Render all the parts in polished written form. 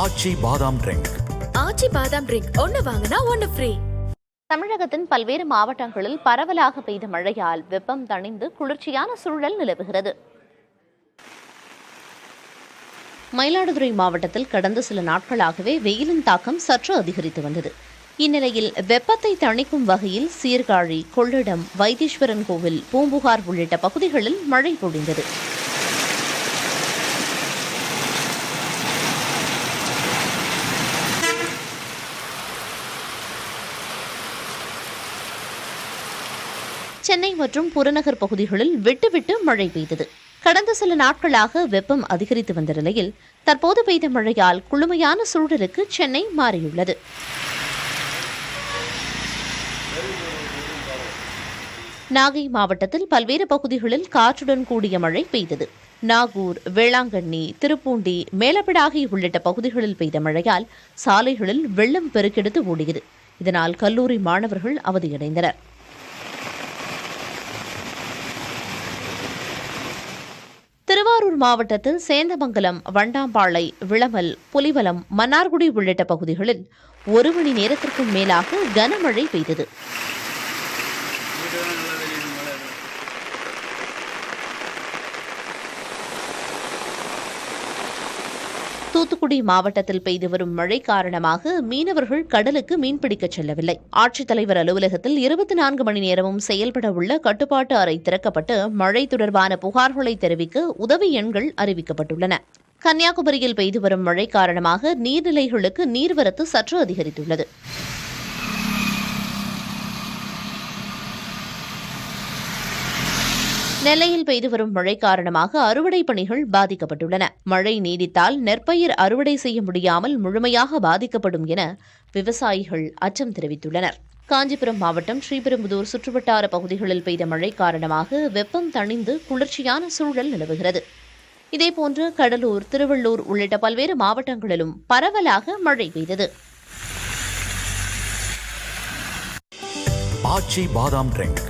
ஆச்சி பாதாம் ட்ரிங்க். ஆச்சி பாதாம் ட்ரிங்க் ஒன்னு வாங்கினா ஒன்னு ஃப்ரீ. தமிழகத்தின் பல்வேறு மாவட்டங்களில் பரவலாக பெய்த மழையால் வெப்பம் தணிந்து குளிர்ச்சியான சூழல் நிலவுகிறது. மயிலாடுதுறை மாவட்டத்தில் கடந்த சில நாட்களாகவே வெயிலின் தாக்கம் சற்று அதிகரித்து வந்தது. இந்நிலையில் வெப்பத்தை தணிக்கும் வகையில் சீர்காழி, கொள்ளிடம், வைத்தீஸ்வரன் கோவில், பூம்புகார் உள்ளிட்ட பகுதிகளில் மழை பொழிந்தது. சென்னை மற்றும் புறநகர் பகுதிகளில் விட்டுவிட்டு மழை பெய்தது. கடந்த சில நாட்களாக வெப்பம் அதிகரித்து வந்த நிலையில் தற்போது பெய்த மழையால் குளுமையான சூழலுக்கு சென்னை மாறியுள்ளது. நாகை மாவட்டத்தில் பல்வேறு பகுதிகளில் காற்றுடன் கூடிய மழை பெய்தது. நாகூர், வேளாங்கண்ணி, திருப்பூண்டி, மேலப்பிடாகி உள்ளிட்ட பகுதிகளில் பெய்த மழையால் சாலைகளில் வெள்ளம் பெருக்கெடுத்து ஓடியது. இதனால் கல்லூரி மாணவர்கள் அவதியடைந்தனர். திருவாரூர் மாவட்டத்தில் சேந்தமங்கலம், வண்டாம்பாளை, விளமல், புலிவலம், மன்னார்குடி உள்ளிட்ட பகுதிகளில் 1 மணி நேரத்திற்கும் மேலாக கனமழை பெய்தது. தூத்துக்குடி மாவட்டத்தில் பெய்து வரும் மழை காரணமாக மீனவர்கள் கடலுக்கு மீன்பிடிக்க செல்லவில்லை. ஆட்சித்தலைவர் அலுவலகத்தில் 24 மணி நேரமும் செயல்பட உள்ள கட்டுப்பாட்டு அறை திறக்கப்பட்டு மழை தொடர்பான புகார்களை தெரிவிக்க உதவி எண்கள் அறிவிக்கப்பட்டுள்ளன. கன்னியாகுமரியில் பெய்து வரும் மழை காரணமாக நீர்நிலைகளுக்கு நீர்வரத்து சற்று அதிகரித்துள்ளது. நெல்லையில் பெய்து வரும் மழை காரணமாக அறுவடை பணிகள் பாதிக்கப்பட்டுள்ளன. மழை நீடித்தால் நெற்பயிர் அறுவடை செய்ய முடியாமல் முழுமையாக பாதிக்கப்படும் என விவசாயிகள் அச்சம் தெரிவித்துள்ளனர். காஞ்சிபுரம் மாவட்டம் ஸ்ரீபெரும்புதூர் சுற்றுவட்டார பகுதிகளில் பெய்த மழை காரணமாக வெப்பம் தணிந்து குளிர்ச்சியான சூழல் நிலவுகிறது. இதேபோன்று கடலூர், திருவள்ளூர் உள்ளிட்ட பல்வேறு மாவட்டங்களிலும் பரவலாக மழை பெய்தது. ஆச்சி பாதாம் ட்ரிங்க்.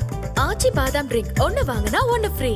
ஆச்சி பாதாம் ட்ரிங்க் ஒன்னு வாங்கினா ஒன்னு ஃப்ரீ.